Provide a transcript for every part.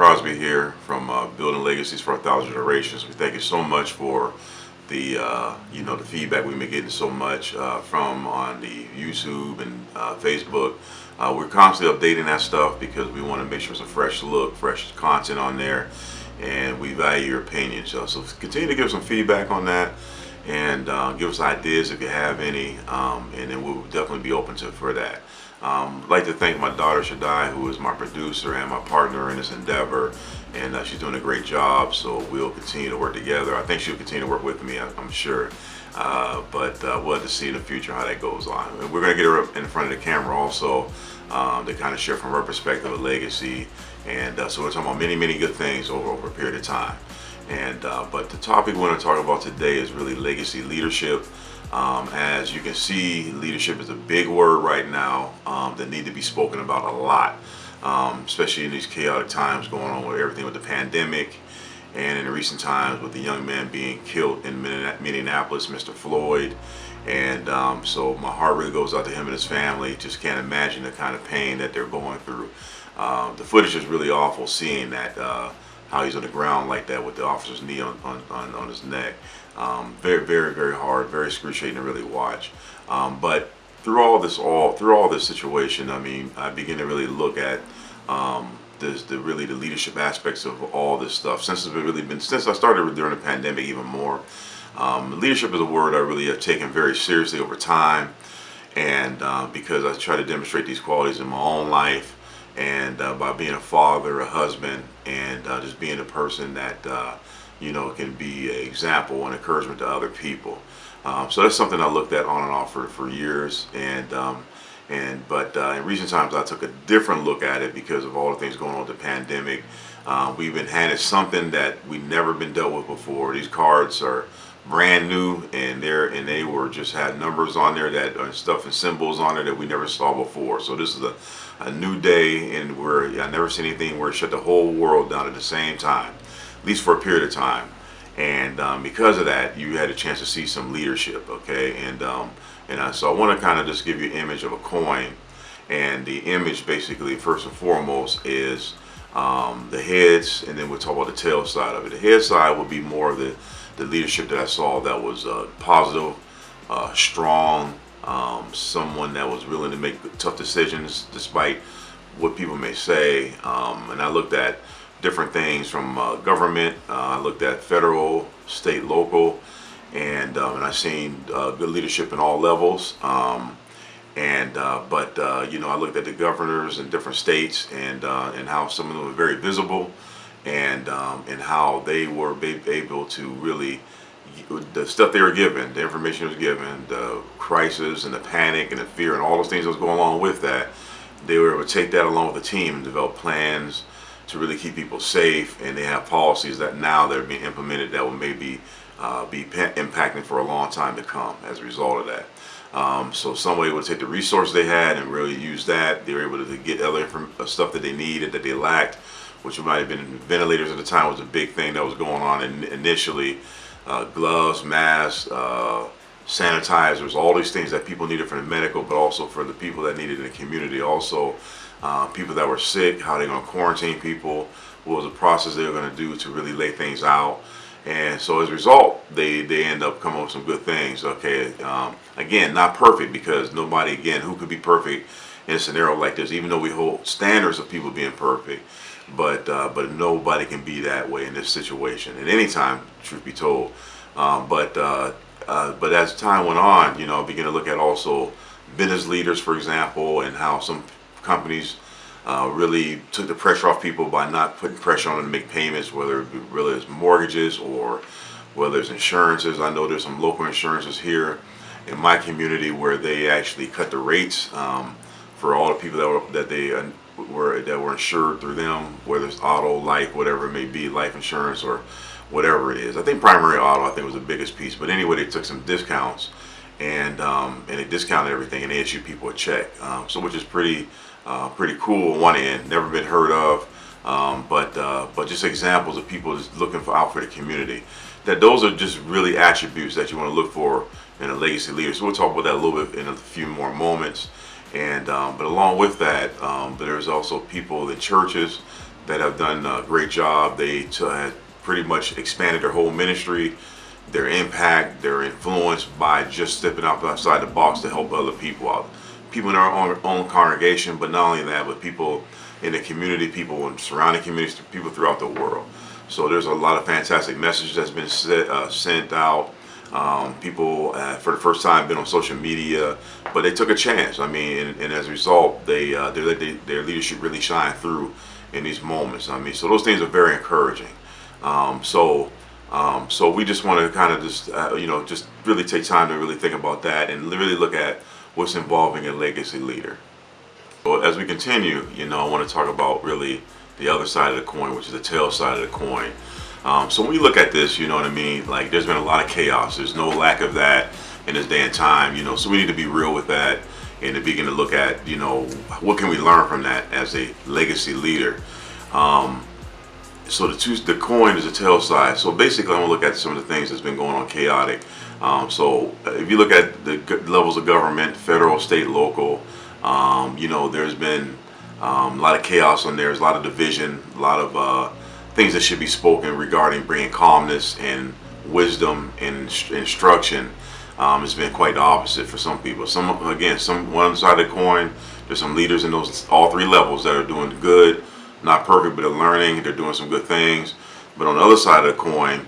Crosby here from Building Legacies for 1,000 Generations. We thank you so much for the the feedback we've been getting so much from on the YouTube and Facebook. We're constantly updating that stuff because we want to make sure it's a fresh look, fresh content on there, and we value your opinions. So continue to give some feedback on that, and give us ideas if you have any, and then we'll definitely be open for that. I'd like to thank my daughter Shaddai, who is my producer and my partner in this endeavor, and she's doing a great job. So we'll continue to work together. I think she'll continue to work with me, I'm sure. But we'll have to see in the future how that goes on. And we're going to get her up in front of the camera also to kind of share from her perspective of legacy. And so we're talking about many good things over a period of time. And but the topic we want to talk about today is really legacy leadership. As you can see, leadership is a big word right now that need to be spoken about a lot, especially in these chaotic times going on with everything with the pandemic, and in recent times with the young man being killed in Minneapolis, Mr. Floyd. And so my heart really goes out to him and his family. Just can't imagine the kind of pain that they're going through. The footage is really awful, seeing that how he's on the ground like that with the officer's knee on his neck. Very hard, very excruciating to really watch. But through all this situation, I mean, I begin to really look at the leadership aspects of all this stuff. Since I started during the pandemic, even more. Leadership is a word I really have taken very seriously over time, and because I try to demonstrate these qualities in my own life, and by being a father, a husband, and just being a person that can be an example and encouragement to other people. So that's something I looked at on and off for years, but in recent times I took a different look at it because of all the things going on with the pandemic. We've been handed something that we've never been dealt with before. These cards are brand new, and they were just had numbers on there that stuff and symbols on there that we never saw before. So this is a new day, and I never seen anything where it shut the whole world down at the same time, at least for a period of time. And because of that, you had a chance to see some leadership, okay? So I want to kind of just give you an image of a coin, and the image basically, first and foremost, is the heads, and then we'll talk about the tail side of it. The head side would be more of the leadership that I saw that was positive, strong, someone that was willing to make tough decisions despite what people may say. And I looked at different things from government. I looked at federal, state, local, and I seen good leadership in all levels. I looked at the governors in different states, and how some of them were very visible, and how they were able to really, the stuff they were given, the information was given, the crisis and the panic and the fear and all those things that was going along with that, they were able to take that along with the team and develop plans to really keep people safe. And they have policies that now they're being implemented that will maybe be impacting for a long time to come as a result of that. So somebody would take the resources they had and really use that. They were able to get other stuff that they needed, that they lacked, which might have been ventilators at the time was a big thing that was going on initially. Gloves, masks, sanitizers, all these things that people needed for the medical, but also for the people that needed in the community. Also, people that were sick, how they're going to quarantine people, what was the process they were going to do to really lay things out. And so as a result, they end up coming up with some good things. Okay, again, not perfect, because nobody, again, who could be perfect in a scenario like this, even though we hold standards of people being perfect. But nobody can be that way in this situation at any time, truth be told. But as time went on, I began to look at also business leaders, for example, and how some companies really took the pressure off people by not putting pressure on them to make payments, whether it's mortgages or whether it's insurances. I know there's some local insurances here in my community where they actually cut the rates for all the people that were insured through them, whether it's auto, life, whatever it may be, life insurance or whatever it is. I think primary auto, I think, was the biggest piece. But anyway, they took some discounts, and they discounted everything, and they issued people a check. So which is pretty cool on one end, never been heard of. But just examples of people just looking out for the community. That those are just really attributes that you want to look for in a legacy leader. So we'll talk about that a little bit in a few more moments. And but along with that, there's also people in churches that have done a great job. They had pretty much expanded their whole ministry, their impact, their influence by just stepping outside the box to help other people out. People in our own congregation, but not only that, but people in the community, people in surrounding communities, people throughout the world. So there's a lot of fantastic messages that's been sent out. People for the first time been on social media, but they took a chance. I mean, and as a result, they their leadership really shine through in these moments. I mean, so those things are very encouraging. So we just want to kind of just just really take time to really think about that and really look at what's involving a legacy leader. So as we continue, I want to talk about really the other side of the coin, which is the tail side of the coin. So when we look at this, you know what I mean, like there's been a lot of chaos. There's no lack of that in this day and time, so we need to be real with that and to begin to look at, what can we learn from that as a legacy leader. So the coin is the tail side. So basically I want to look at some of the things that's been going on chaotic. So if you look at the levels of government, federal, state, local, there's been a lot of chaos on there. There's a lot of division, a lot of things that should be spoken regarding bringing calmness and wisdom and instruction. It's been quite the opposite for some people. One side of the coin, there's some leaders in those all three levels that are doing good, not perfect, but they're learning. They're doing some good things. But on the other side of the coin,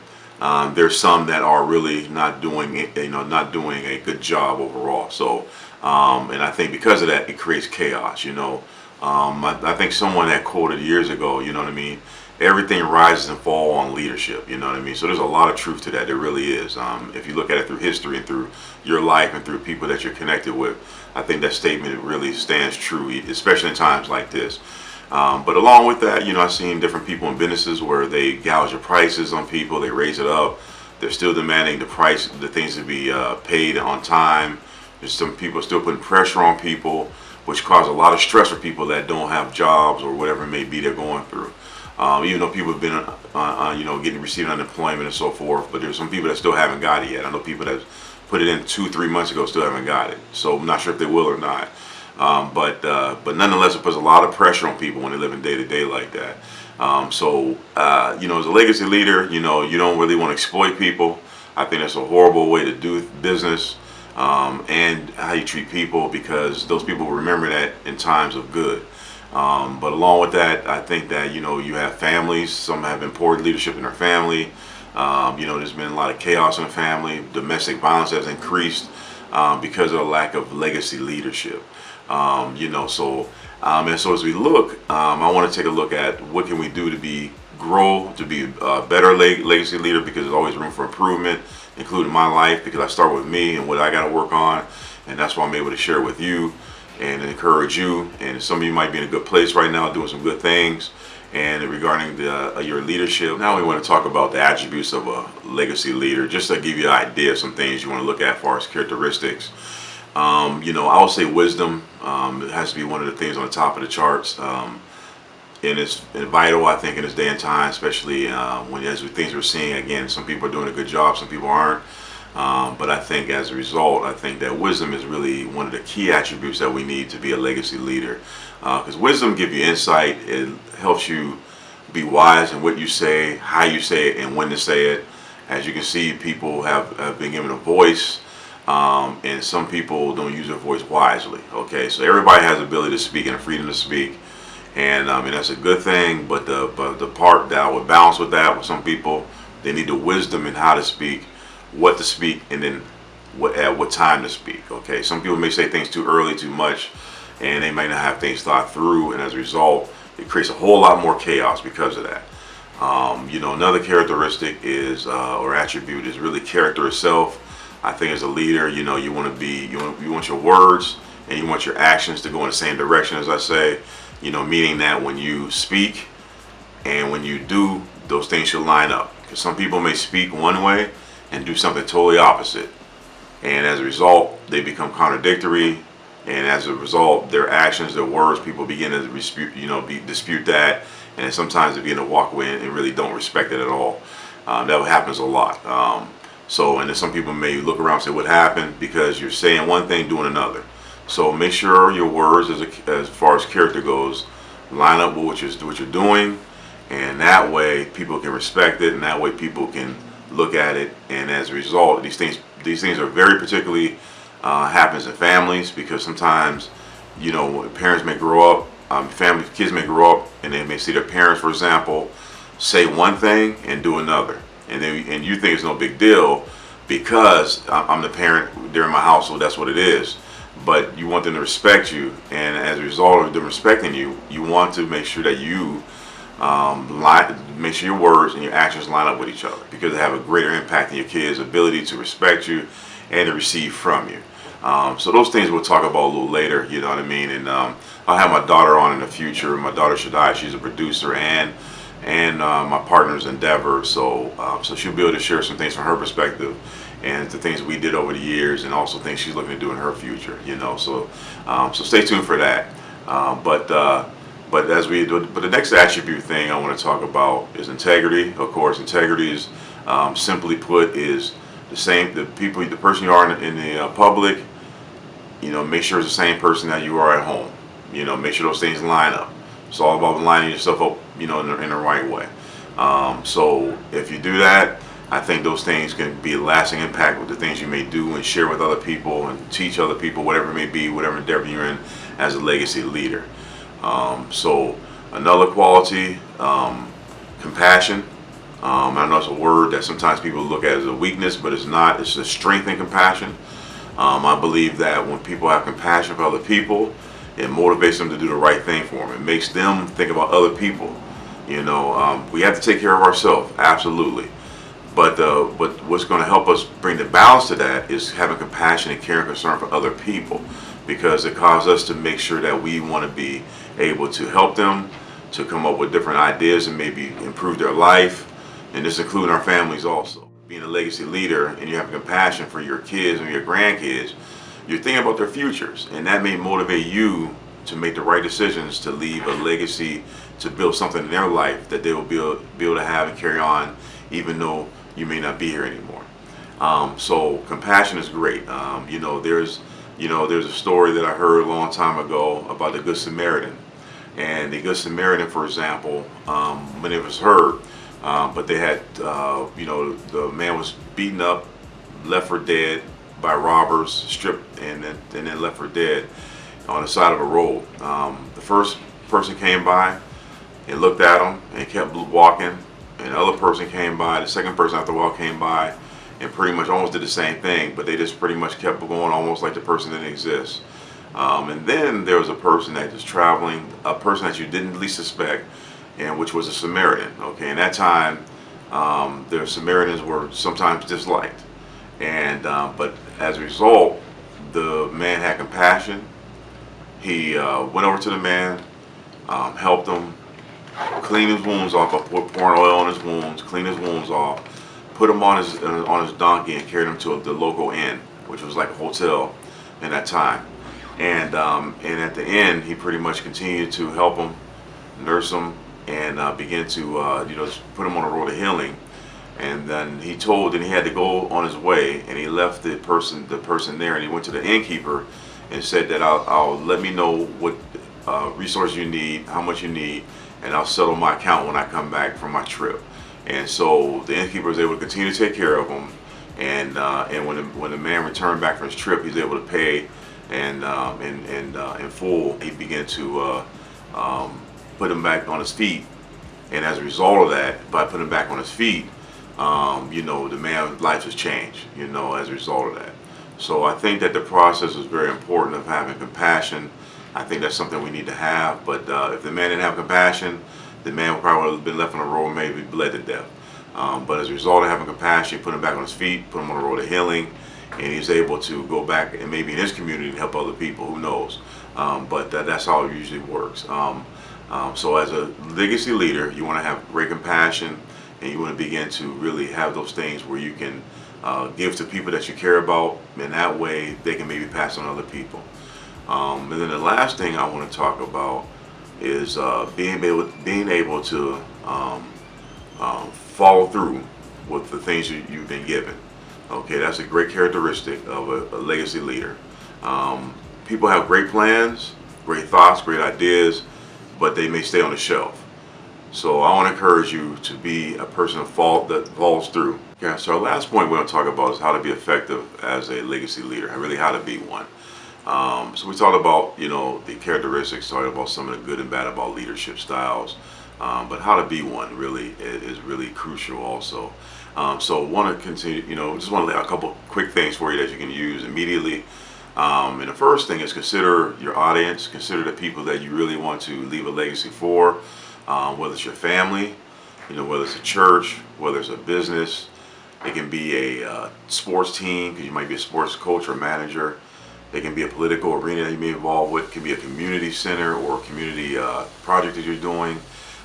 there's some that are really not doing a good job overall. So, and I think because of that, it creates chaos. I think someone had quoted years ago, you know what I mean? Everything rises and falls on leadership, you know what I mean? So there's a lot of truth to that. There really is. If you look at it through history and through your life and through people that you're connected with, I think that statement really stands true, especially in times like this. But along with that, I've seen different people in businesses where they gouge the prices on people, they raise it up. They're still demanding the things to be paid on time. There's some people still putting pressure on people, which cause a lot of stress for people that don't have jobs or whatever it may be they're going through. Even though people have been, receiving unemployment and so forth, but there's some people that still haven't got it yet. I know people that put it in 2-3 months ago still haven't got it. So I'm not sure if they will or not. But nonetheless, it puts a lot of pressure on people when they live in day to day like that. As a legacy leader, you don't really want to exploit people. I think that's a horrible way to do business, and how you treat people, because those people will remember that in times of good. But along with that, I think that, you have families. Some have important leadership in their family. There's been a lot of chaos in the family. Domestic violence has increased because of a lack of legacy leadership. And so as we look, I want to take a look at what can we do to be a better legacy leader, because there's always room for improvement, including my life, because I start with me and what I got to work on, and that's why I'm able to share with you and encourage you. And some of you might be in a good place right now, doing some good things. And regarding your leadership, now we want to talk about the attributes of a legacy leader, just to give you an idea of some things you want to look at as far as characteristics. I would say wisdom. It has to be one of the things on the top of the charts. And it's vital, I think, in this day and time, especially things we're seeing. Again, some people are doing a good job, some people aren't. But I think as a result, I think that wisdom is really one of the key attributes that we need to be a legacy leader. Because wisdom gives you insight. It helps you be wise in what you say, how you say it, and when to say it. As you can see, people have been given a voice. And some people don't use their voice wisely. Okay, so everybody has the ability to speak and the freedom to speak, and that's a good thing. But the part that I would balance with that, with some people, they need the wisdom in how to speak, what to speak, and then at what time to speak. Okay, some people may say things too early, too much, and they might not have things thought through, and as a result, it creates a whole lot more chaos because of that. Another characteristic is or attribute is really character itself. I think as a leader, you want your words and you want your actions to go in the same direction, as I say, meaning that when you speak and when you do, those things should line up. Because some people may speak one way and do something totally opposite. And as a result, they become contradictory. And as a result, their actions, their words, people begin to dispute that. And sometimes they begin to walk away and really don't respect it at all. That happens a lot. And then some people may look around and say, what happened? Because you're saying one thing, doing another. So make sure your words, as far as character goes, line up with what you're doing, and that way people can respect it, and that way people can look at it. And as a result, these things are very particularly happens in families, because sometimes, parents may grow up, kids may grow up, and they may see their parents, for example, say one thing and do another, and you think it's no big deal because I'm the parent, they're in my household, that's what it is. But you want them to respect you, and as a result of them respecting you, you want to make sure that you make sure your words and your actions line up with each other, because they have a greater impact on your kids' ability to respect you and to receive from you. So those things we'll talk about a little later, you know what I mean? And I'll have my daughter on in the future. My daughter Shaddai, she's a producer and my partner's Endeavor. So she'll be able to share some things from her perspective and the things we did over the years, and also things she's looking to do in her future. So stay tuned for that. But the next attribute thing I want to talk about is integrity. Of course, integrity is simply put is the person you are in the public. Make sure it's the same person that you are at home. Make sure those things line up. It's all about lining yourself up, in the right way. So if you do that, I think those things can be a lasting impact with the things you may do and share with other people and teach other people, whatever it may be, whatever endeavor you're in as a legacy leader. So another quality, compassion. I know it's a word that sometimes people look at as a weakness, but it's not. It's a strength in compassion. I believe that when people have compassion for other people, it motivates them to do the right thing for them. It makes them think about other people. We have to take care of ourselves, absolutely. But what's going to help us bring the balance to that is having compassion and care and concern for other people, because it causes us to make sure that we want to be able to help them to come up with different ideas and maybe improve their life, and this including our families also. Being a legacy leader and you have compassion for your kids and your grandkids, you're thinking about their futures, and that may motivate you to make the right decisions to leave a legacy, to build something in their life that they will be able to have and carry on, even though you may not be here anymore. So compassion is great. There's a story that I heard a long time ago about the Good Samaritan. And the Good Samaritan, for example, many of us heard, but they had, the man was beaten up, left for dead by robbers, stripped, and then left for dead on the side of a road. The first person came by and looked at him and kept walking. And the other person came by, the second person after a while came by and pretty much almost did the same thing, but they just pretty much kept going almost like the person didn't exist. And then there was a person that was traveling, a person that you didn't least suspect, and which was a Samaritan. Okay, in that time, the Samaritans were sometimes disliked, and but as a result, the man had compassion. He went over to the man, helped him, clean his wounds off, pouring oil on his wounds, clean his wounds off, put him on his donkey and carried him to the local inn, which was like a hotel in that time. And at the end, he pretty much continued to help him, nurse him, and begin to put him on a road to healing. And then he had to go on his way, and he left the person there, and he went to the innkeeper and said that I'll let me know what resources you need, how much you need, and I'll settle my account when I come back from my trip. And so the innkeeper was able to continue to take care of him, and when the man returned back from his trip, he was able to pay and in full. He began to put him back on his feet, and as a result of that, by putting him back on his feet, the man's life has changed, as a result of that. So I think that the process is very important of having compassion. I think that's something we need to have, but if the man didn't have compassion, the man would probably have been left on the road, maybe bled to death. But as a result of having compassion, put him back on his feet, put him on the road to healing, and he's able to go back and maybe in his community and help other people, who knows. But that's how it usually works. So as a legacy leader, you want to have great compassion, and you want to begin to really have those things where you can give to people that you care about, and that way they can maybe pass on other people. And then the last thing I want to talk about is being able to follow through with the things you've been given. Okay, that's a great characteristic of a legacy leader. People have great plans, great thoughts, great ideas, but they may stay on the shelf. So I want to encourage you to be a person of fault that falls through. Okay, so our last point we're going to talk about is how to be effective as a legacy leader, and really how to be one. So we talked about, the characteristics, talked about some of the good and bad about leadership styles, but how to be one really is really crucial also. So want to continue, just want to lay out a couple quick things for you that you can use immediately. And the first thing is consider your audience, consider the people that you really want to leave a legacy for, whether it's your family, whether it's a church, whether it's a business. It can be a sports team, because you might be a sports coach or manager. It can be a political arena that you may be involved with. It can be a community center or a community project that you're doing.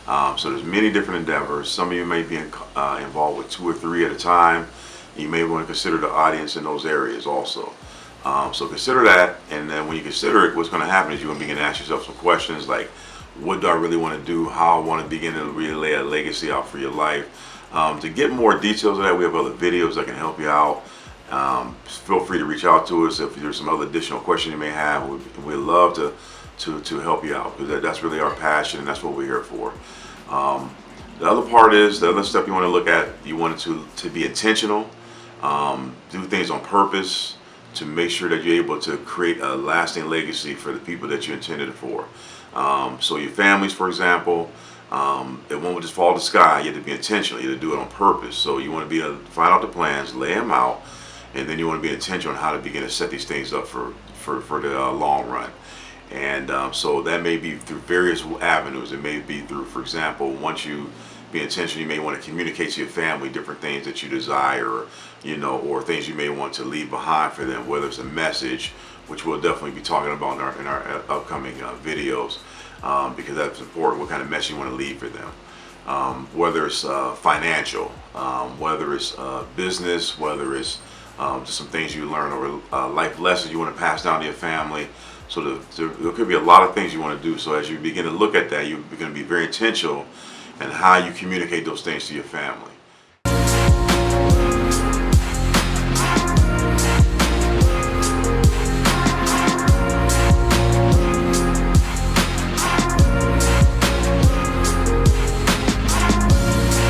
So there's many different endeavors. Some of you may be involved with 2 or 3 at a time. You may want to consider the audience in those areas also. So consider that, and then when you consider it, what's going to happen is you're going to begin to ask yourself some questions like, what do I really want to do? How I want to begin to really lay a legacy out for your life. To get more details of that, we have other videos that can help you out. Feel free to reach out to us if there's some other additional questions you may have. We'd love to help you out, because that's really our passion, and that's what we're here for. The other part is, the other step you want to look at, you want to be intentional, do things on purpose to make sure that you're able to create a lasting legacy for the people that you intended it for. So your families, for example, it won't just fall to the sky. You have to be intentional. You have to do it on purpose. So you want to be able to find out the plans, lay them out, and then you want to be intentional on how to begin to set these things up for the long run. And so that may be through various avenues. It may be through, for example, once you be intentional, you may want to communicate to your family different things that you desire, or things you may want to leave behind for them, whether it's a message, which we'll definitely be talking about in our upcoming videos, because that's important, what kind of message you want to leave for them. Whether it's financial, whether it's business, whether it's just some things you learn, or life lessons you want to pass down to your family. So there could be a lot of things you want to do. So as you begin to look at that, you're going to be very intentional in how you communicate those things to your family.